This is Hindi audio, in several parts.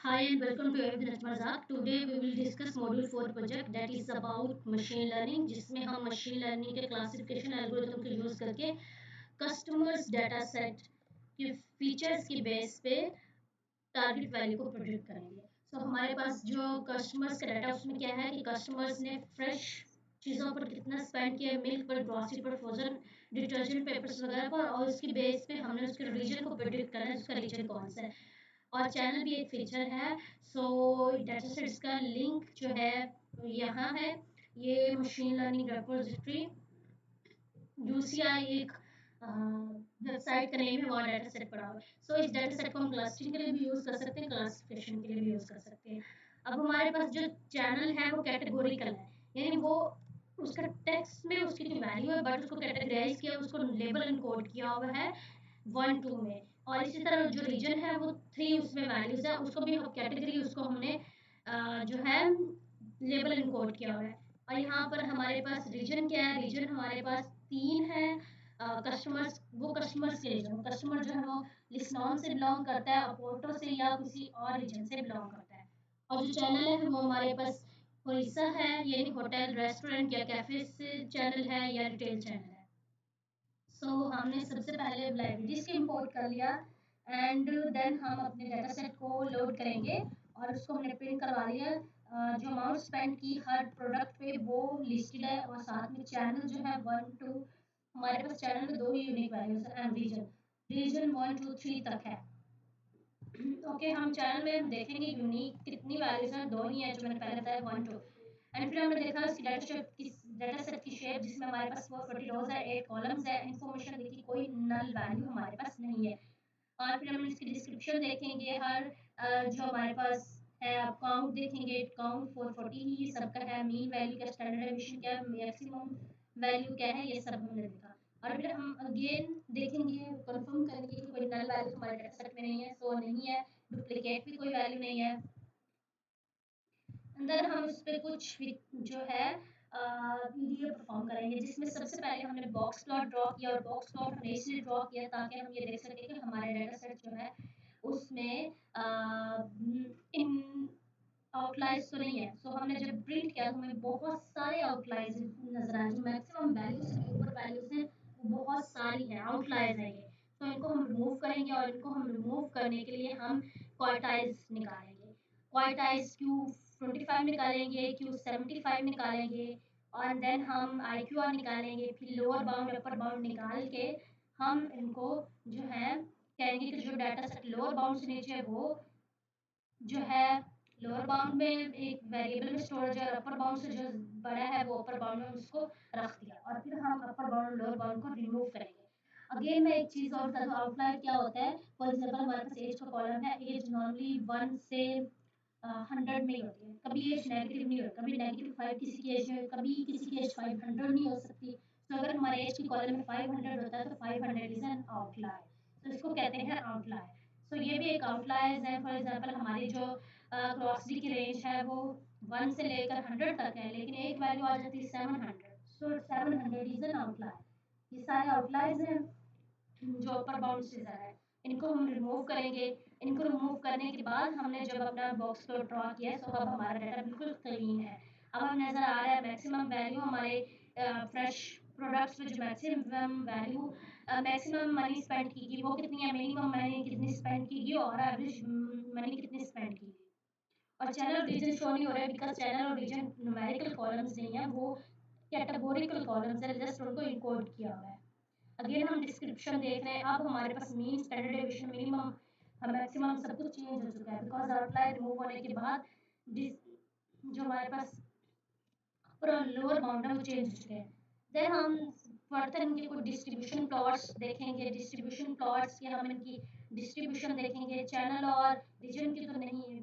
Hi and welcome to Evidence Mazak. Today we will discuss Module 4 project that is about machine learning जिसमें हम machine learning के classification algorithm के use करके customers data set के features की base पे टारगेट वैल्यू को प्रोडिक्ट करेंगे। हमारे पास जो कस्टमर्स का डाटा उसमें क्या है कि कस्टमर्स ने फ्रेश चीज़ों पर कितना स्पेंड किया, मिल्क पर, ग्रॉसरी पर, फ्रोजन डिटर्जेंट पेपर्स वगैरह पर, और उसकी बेस पे हमने उसके रीजन को प्रोडिक्ट करना है, उसका रीजन कौन सा है। और चैनल भी एक फीचर है। डाटा सेट्स का लिंक जो है यहाँ है। ये मशीन लर्निंग रेपोजिटरी यूसीआई एक वेबसाइट का नेम है, वहाँ डाटा सेट पड़ा हुआ है। इस डाटा सेट को हम क्लस्टरिंग के लिए भी यूज़ कर सकते हैं, क्लासिफिकेशन के लिए भी यूज़ कर सकते हैं। अब हमारे पास जो चैनल है वो कैटेगोरिकल है, यानी वो उसका टेक्स्ट में उसकी जो वैल्यू है बट उसको कैटेगराइज किया, उसको लेबल एंड कोड किया हुआ है 1 2 में। और इसी तरह जो रीजन है वो 3 उसमें वैल्यूज है, उसको भी हम कैटेगरी उसको हमने जो है लेबल एंड कोड किया हुआ है। और यहाँ पर हमारे पास रीजन क्या है, रीजन हमारे पास 3 है। कस्टमर्स, वो कस्टमर्स के रीजन, कस्टमर जो है वो लिस्नॉन से बिलोंग करता है, अपोर्टो से या किसी और रीजन से बिलोंग करता है। और जो चैनल है वो हमारे पास होइसा है, यानी होटल, रेस्टोरेंट या कैफे से चैनल है या रिटेल चैनल है। हमने सबसे पहले लाइब्रेरीज को इंपोर्ट कर लिया एंड देन हम अपने डाटा सेट को लोड करेंगे और उसको हमने प्रिंट करवा लिया। जो अमाउंट स्पेंड की हर प्रोडक्ट पे वो लिस्टेड है, और साथ में चैनल जो है 1 2, हमारे पास चैनल में 2 ही यूनिक वैल्यूज है एंड रीजन, रीजन 1 2 3 तक है। ओके, हम चैनल में हम देखेंगे यूनिक कितनी वैल्यूज हैं, 2 ही है जो मैंने पहले बताया 1 2। एंड फिर हमने देखा उसकी डाटा सेट की शेप, जिसमें हमारे पास 40 रोज है, 8 कॉलम्स है, इन्फॉर्मेशन देखी, कोई नल वैल्यू हमारे पास नहीं है। और फिर हम इसकी डिस्क्रिप्शन देखेंगे, हर जो हमारे पास है, आप काउंट देखेंगे, काउंट 440 ही सबका है, मीन वैल्यू का स्टैंडर्ड एमिशन क्या है, मैक्सिमम वैल्यू क्या है, ये सब हमने देखा। और फिर हम अगेन देखेंगे, कंफर्म करेंगे कि कोई नल वैल्यू हमारे डाटा सेट में नहीं है, सो नहीं है, डुप्लीकेट भी कोई वैल्यू नहीं है। अंदर हम उस पे कुछ भी जो है पीडीएफ परफॉर्म करेंगे, जिसमें सबसे पहले हमने बॉक्स प्लॉट ड्रॉ किया, और बॉक्स प्लॉट हमने इसलिए ड्रॉ किया ताकि हम ये देख सकें कि हमारे डाटा सेट जो है उसमें इन आउटलाइर्स तो नहीं है। हमने जब प्रिंट किया तो हमें बहुत सारे आउटलाइर्स नजर आए, जो मैक्सिमम वैल्यू से ऊपर वैल्यूज हैं वो बहुत सारी हैं, आउटलाइर्स हैं ये। इनको हम रिमूव करेंगे, और इनको हम रिमूव करने के लिए हम क्वार्टाइल्स निकालेंगे। क्वार्टाइल्स क्यू 25 निकालेंगे, क्यू 75 निकालेंगे, और देन हम आई क्यू आर निकालेंगे। फिर लोअर बाउंड अपर बाउंड निकाल के हम इनको जो है कहेंगे कि जो डाटा सेट लोअर बाउंड से नीचे है वो जो है लोअर बाउंड में एक वेरिएबल में स्टोरेज है, और अपर बाउंड से जो बड़ा है वो अपर बाउंड में उसको रख दिया, और फिर हम अपर बाउंड लोअर बाउंड को रिमूव करेंगे। अगेन मैं एक चीज़ और बता दूँ, आउटलायर क्या होता है। फॉर एग्जांपल हमारे पास एज का कॉलम है, एज नॉर्मली 1 से 100 में ही होती है, कभी एज नेगेटिव नहीं होती, कभी -5 किसी की एज है, कभी किसी की एज 500 नहीं हो सकती। अगर हमारे एज की कॉलम में 500 होता है तो 500 इज एन आउटलायर, इसको कहते हैं आउटलायर। ये भी एक आउटलायर्स है। फॉर एग्जांपल हमारी जो ग्रॉसरी की रेंज है वो 1 से लेकर 100 तक है, लेकिन एक वैल्यू आ जाती है 700, 700 इज एन आउटलायर। ये सारे आउटलायर्स हैं जो अपर बाउंड से ज़्यादा है, इनको हम रिमूव करेंगे। इनको रिमूव करने के बाद हमने जब अपना बॉक्स को ड्रॉ किया है, अब हमारा डाटा बिल्कुल क्लीन है। अब हम नज़र आ रहा है मैक्सिमम वैल्यू हमारे फ्रेश प्रोडक्ट्स में, जो maximum value maximum money spend की वो कितनी है, मिनिमम मनी कितनी स्पेंड की और एवरेज मनी कितनी स्पेंड की। और चैनल और रीजन शो नहीं हो रहा है, बिकॉज चैनल और रीजन न्यूमेरिकल कॉलम्स नहीं है, वो कैटेगोरिकल कॉलम्स है, जस्ट उनको इनकोड किया हुआ है। अगेन हम डिस्क्रिप्शन देख रहे हैं, अब हमारे पास mean, standard deviation, minimum, maximum सब कुछ चेंज हो चुका है, बिकॉज आउटलायर रिमूव होने के बाद जो हमारे पास पूरा लोअर बाउंड है वो चेंज हो चुके हैं। देन हम फर्दर इनके कुछ डिस्ट्रीब्यूशन प्लॉट्स देखेंगे, डिस्ट्रीब्यूशन प्लॉट्स के हम इनकी डिस्ट्रीब्यूशन देखेंगे। चैनल और रीजन की तो नहीं है,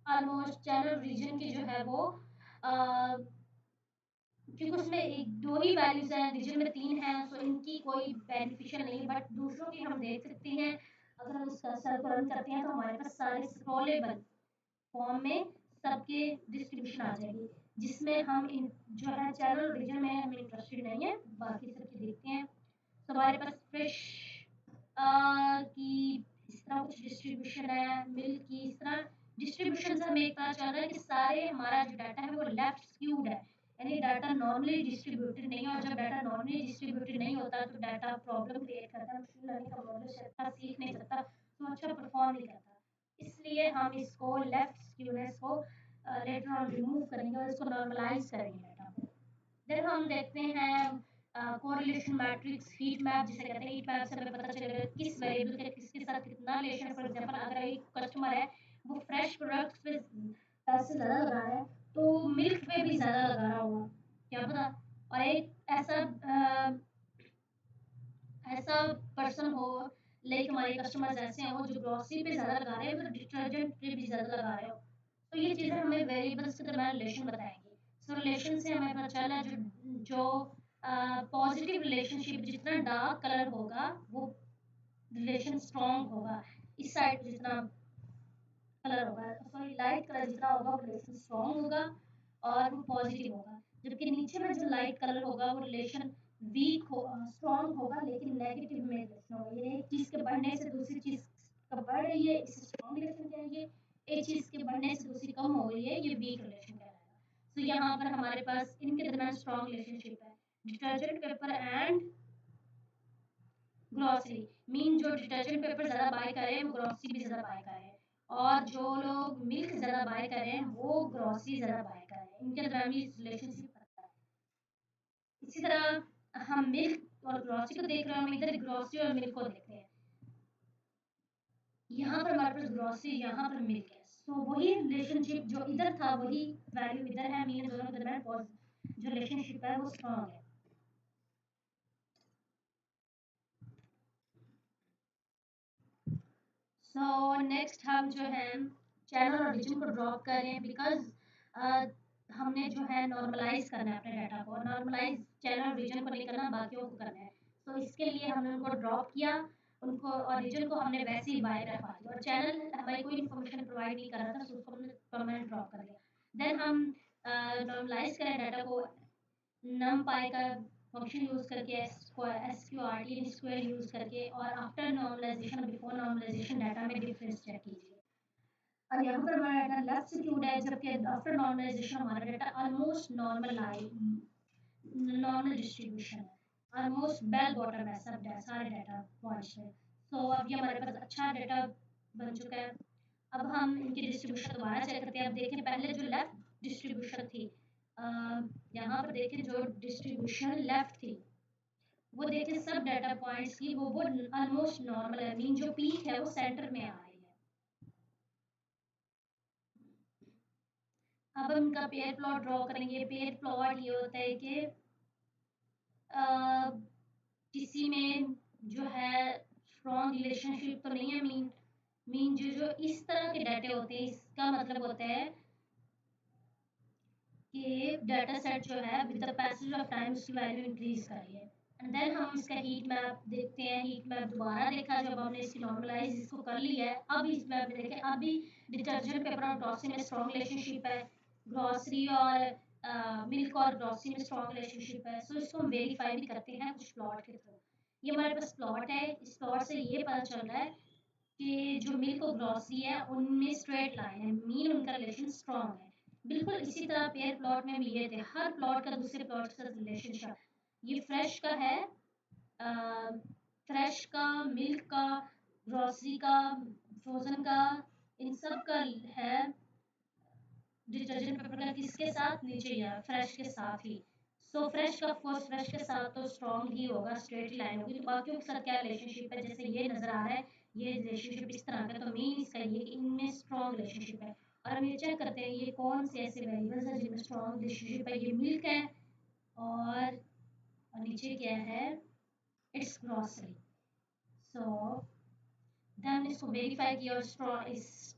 ऑलमोस्ट चैनल रीजन की जो है वो क्योंकि उसमें एक दो ही वैल्यूज हैं, रीजन में 3 हैं, इनकी कोई बेनिफिशियल नहीं है, बट दूसरों की हम देख सकते हैं। अगर हम इसका सेल को रन करते हैं तो हमारे पास सारे स्क्रॉलेबल फॉर्म में सबके डिस्ट्रीब्यूशन आ जाएगी, जिसमें हम इन जो है चैनल रीजन में हम इंटरेस्टेड नहीं है, बाकी सबके देखते हैं। हमारे पास फिश की इस तरह कुछ डिस्ट्रीब्यूशन है, मिल्क की इस तरह डिस्ट्रीब्यूशन से हमें एक पता चल रहा है कि सारे हमारा जो डाटा है वो लेफ्ट स्क्यूड है, यानी डाटा नॉर्मली डिस्ट्रीब्यूटेड नहीं है। और जब डाटा नॉर्मली डिस्ट्रीब्यूटेड नहीं होता तो डाटा प्रॉब्लम क्रिएट करता है, मशीन लर्निंग का मॉडल अच्छा सीख नहीं सकता, तो अच्छा परफॉर्म नहीं करता। इसलिए हम इसको लेफ्ट स्क्यूनेस को लेटर ऑन रिमूव करेंगे और इसको नॉर्मलाइज करेंगे डाटा को। देन हम देखते हैं कोरिलेशन मैट्रिक्स, हीट मैप जिसे कहते हैं। हीट मैप से हमें पता चलेगा किस वेरिएबल के किसके साथ कितना रिलेशन। फॉर एग्जांपल अगर एक कस्टमर है वो फ्रेश प्रोडक्ट्स पे पैसे ज़्यादा लगा रहा है तो मिल्क पे भी ज़्यादा लगा रहा होगा, क्या पता। और एक ऐसा पर्सन हो, लाइक हमारे कस्टमर्स ऐसे हो जो ग्रोसरी पे ज़्यादा लगा रहे हैं तो डिटर्जेंट पे भी ज़्यादा लगा रहे हो। तो ये चीज़ें हमें वेरिएबल्स के दरमियान रिलेशन बताएंगी। सो रिलेशन से हमें पता चला जो जो पॉजिटिव रिलेशनशिप जितना डार्क कलर होगा वो रिलेशन स्ट्रॉन्ग होगा, इस साइड जितना कलर होगा, सॉरी लाइट कलर जितना होगा वो रिलेशन स्ट्रॉन्ग होगा और वो पॉजिटिव होगा। जबकि नीचे में जो लाइट कलर होगा वो रिलेशन वीक हो, स्ट्रॉन्ग होगा लेकिन नेगेटिव में रिलेशन होगा। ये एक चीज़ के बढ़ने से दूसरी चीज़ का बढ़ रही है, इसे स्ट्रॉन्ग रिलेशन कहेंगे। एक चीज़ के बढ़ने से दूसरी कम हो रही है, ये वीक रिलेशन कहलाएगा। तो यहाँ पर हमारे पास इनके दरमियान स्ट्रॉन्ग रिलेशनशिप है, detergent paper and grocery. Mean जो डिटर्जेंट पेपर ज़्यादा बाय कर रहे हैं वो ग्रोसरी भी ज़्यादा बाय कर रहे हैं, और जो लोग मिल्क ज़्यादा बाय कर रहे हैं वो ग्रोसरी ज़्यादा बाय कर रहे हैं। इनके दरमियान भी रिलेशनशिप पता है। इसी तरह हम मिल्क और ग्रोसरी को देख रहे हैं, हम इधर ग्रोसरी और मिल्क को देखते हैं। यहाँ पर हमारे पास ग्रोसरी, यहाँ पर मिल्क है। सो वही रिलेशनशिप जो इधर था वही वैल्यू इधर है, मीन दोनों के दरमियान जो रिलेशनशिप है वो स्ट्रॉन्ग है। सो नेक्स्ट हम जो है चैनल और रीजन को ड्रॉप कर रहे हैं, बिकॉज हमने जो है नॉर्मलाइज करना है अपने डाटा को। नॉर्मलाइज चैनल और रीजन को नहीं करना, बाकियों को करना है। तो इसके लिए हमने उनको ड्रॉप किया, उनको और रीजन को हमने वैसे ही बाय रखवा दिया, और चैनल हमारी कोई इन्फॉर्मेशन प्रोवाइड नहीं कर रहा था, तो उसको हमने परमानेंट ड्रॉप कर दिया। देन हम नॉर्मलाइज करें डाटा को numpy का फंक्शन यूज़ करके, sqrt स्क्वायर यूज़ करके, और आफ्टर नॉर्मलाइजेशन और बिफोर नॉर्मलाइजेशन डाटा में डिफरेंस चेक कीजिए। और यहाँ पर हमारा डाटा लेफ्ट स्क्यूड है, जबकि आफ्टर नॉर्मलाइजेशन हमारा डाटा ऑलमोस्ट नॉर्मल डिस्ट्रीब्यूशन है, ऑलमोस्ट बेल बॉटम है सब सारे डाटा पॉइंट्स में। सो अब ये हमारे पास अच्छा डाटा बन चुका है। अब हम इनकी डिस्ट्रीब्यूशन दोबारा चेक करते हैं। अब देखें पहले जो लेफ्ट डिस्ट्रीब्यूशन थी, यहाँ पर देखें जो डिस्ट्रीब्यूशन लेफ्ट थी वो देखें सब डाटा पॉइंट्स की वो ऑलमोस्ट नॉर्मल है, मीन जो पीक है वो सेंटर में आ रही है। अब हम इनका पेयर प्लॉट ड्रॉ करेंगे। पेयर प्लॉट ये होता है कि अ, किसी में जो है स्ट्रॉन्ग रिलेशनशिप तो नहीं है, मीन मीन जो जो इस तरह के डाटे होते हैं इसका मतलब होता है कि डाटा सेट जो है with the passage of time उसकी वैल्यू इंक्रीज कर रही है। एंड देन हम इसका हीट मैप देखते हैं। हीट मैप दोबारा देखा जब हमने इसकी नॉर्मलाइज इसको कर लिया है। अब इस मैप में देखें, अभी डिटर्जेंट पेपर और ग्रॉसरी में स्ट्रॉन्ग रिलेशनशिप है, ग्रॉसरी और मिल्क और ग्रॉसरी में स्ट्रॉन्ग रिलेशनशिप है। सो इसको हम वेरीफाई भी करते हैं कुछ प्लॉट के थ्रू। ये हमारे पास प्लॉट है, इस प्लॉट से ये पता चल रहा है कि जो मिल्क और ग्रॉसरी है उनमें स्ट्रेट लाइन है, मीन उनका रिलेशन स्ट्रॉन्ग है। बिल्कुल इसी तरह पेयर प्लॉट में भी ये थे, हर प्लॉट का दूसरे प्लॉट के साथ रिलेशनशिप। ये फ्रेश का है, फ्रेश का, मिल्क का, ग्रॉसरी का, फ्रोजन का, इन सब का है। डिटर्जेंट पेपर का किसके साथ, नीचे या फ्रेश के साथ ही। सो फ्रेश का ऑफकोर्स फ्रेश के साथ तो स्ट्रॉन्ग ही होगा, स्ट्रेट लाइन होगी। तो बाकियों के साथ क्या रिलेशनशिप है, जैसे ये नजर आ रहा है ये रिलेशनशिप इस तरह का, तो मीन इसका ये कि इनमें स्ट्रॉन्ग रिलेशनशिप है। और हम ये चेक करते हैं ये कौन से ऐसे वेरिएबल्स हैं जिनमें स्ट्रॉन्ग रिलेशनशिप है। ये मिल्क है और नीचे क्या है, इट्स ग्रॉसरी। सो देन इसको वेरीफाई किया और स्ट्रॉन्ग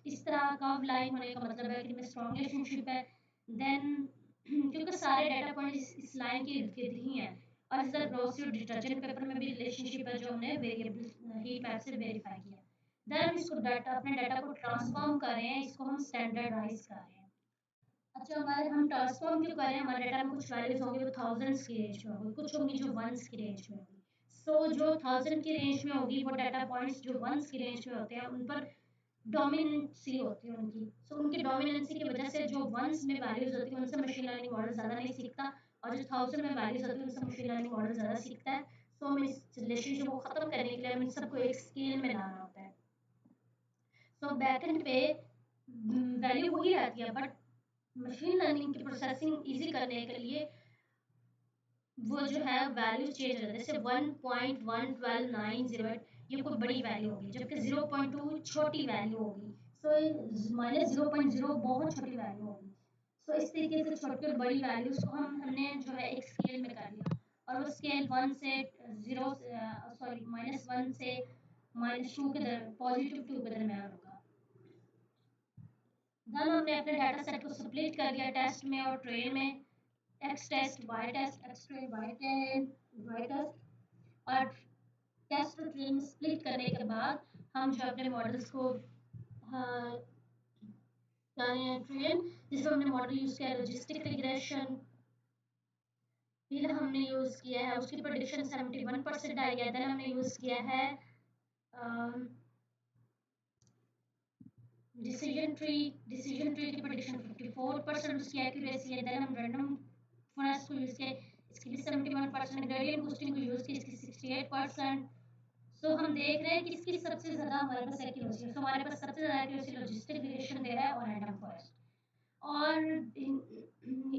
इस तरह कर्व लाइन होने का मतलब है कि इनमें स्ट्रॉन्ग रिलेशनशिप है। देन क्योंकि सारे डाटा पॉइंट इस लाइन के इर्द गिर्द ही हैं, और इस तरह ग्रोसरी और डिटर्जेंट पेपर में भी रिलेशनशिप है जो हमने वेरिएबल हीट मैप से वेरीफाई किया। देन हम इसको डाटा अपने डाटा को ट्रांसफॉर्म कर रहे हैं, इसको हम स्टैंडर्डाइज कर रहे हैं। अच्छा, हमारे हम ट्रांसफॉर्म क्यों कर रहे हैं, हमारे डाटा में कुछ वैल्यूज होंगी वो थाउजेंड्स की रेंज में होगी, कुछ होंगी जो वंस की रेंज में होगी। सो जो 1000 की रेंज में होगी वो डाटा पॉइंट्स जो वंस की रेंज में होते हैं उन पर डोमिनेंसी होती है उनकी। सो उनकी डोमिनेंसी की वजह से जो वंस में वैल्यूज होती है उनसे मशीन लर्निंग मॉडल ज़्यादा नहीं सीखता, और जो थाउजेंड में वैल्यूज होती है उनसे मशीन लर्निंग मॉडल ज़्यादा सीखता है। सो हमें इस रिलेशनशिप को ख़त्म करने के लिए हमें सबको एक स्केल में लाना होता है। सो बैकएंड पे वैल्यू वही रहती है, बट मशीन लर्निंग की प्रोसेसिंग इजी करने के लिए वो जो है वैल्यू चेंज रहता है। जैसे 1.11290 ये कोई बड़ी वैल्यू होगी, जबकि 0.2 छोटी वैल्यू होगी। सो -0.0 बहुत छोटी वैल्यू होगी। सो इस तरीके से छोटी और बड़ी वैल्यूज को हमने जो है एक स्केल में कर लिया, और वो स्केल 1 से 0 सॉरी -1 से -2 के दर पॉजिटिव 2 के दरमियान होगा। देन हमने अपने डाटा सेट को स्प्लिट कर दिया टेस्ट में और ट्रेन में। X test, y test, x train, y test, और टेस्ट और ट्रेन में स्प्लिट करने के बाद हम जो अपने मॉडल्स को ट्रेन, जिसमें हमने मॉडल यूज़ किया लॉजिस्टिक रिग्रेशन, फिर हमने यूज़ किया है उसकी प्रेडिक्शन 71% आई है। देन हमने यूज़ किया है डिसीजन ट्री की प्रेडिक्शन 54% उसकी एक्यूरेसी है। देन हम रैंडम फॉरेस्ट को यूज़ किया, इसकी भी 71%, ग्रेडियंट बूस्टिंग को यूज़ किया, इसकी 68%। सो हम देख रहे हैं कि इसकी सबसे ज़्यादा हमारे पास एक्यूरेसी है। सो हमारे पास सबसे ज़्यादा एक्यूरेसी लॉजिस्टिक रिग्रेशन दे रहा है और रैंडम फॉरेस्ट। और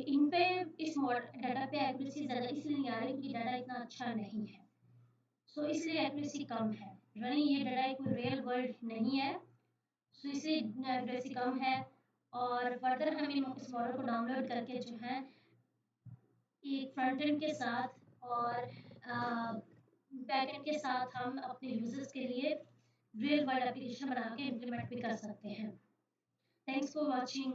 इन पे इस मॉडल डाटा पे एक्यूरेसी ज़्यादा इसलिए नहीं आ रही क्योंकि डाटा इतना अच्छा नहीं है। सो इसलिए एक्यूरेसी कम है। रनिंग ये डाटा कोई रियल वर्ल्ड नहीं है, सो इसलिए एक्यूरेसी कम है। और फर्दर हम इस मॉडल को डाउनलोड करके जो है एक फ्रंट एंड के साथ और बैक एंड के साथ हम अपने यूजर्स के लिए रियल वर्ल्ड एप्लीकेशन बना के इम्प्लीमेंट भी कर सकते हैं। Thanks for watching.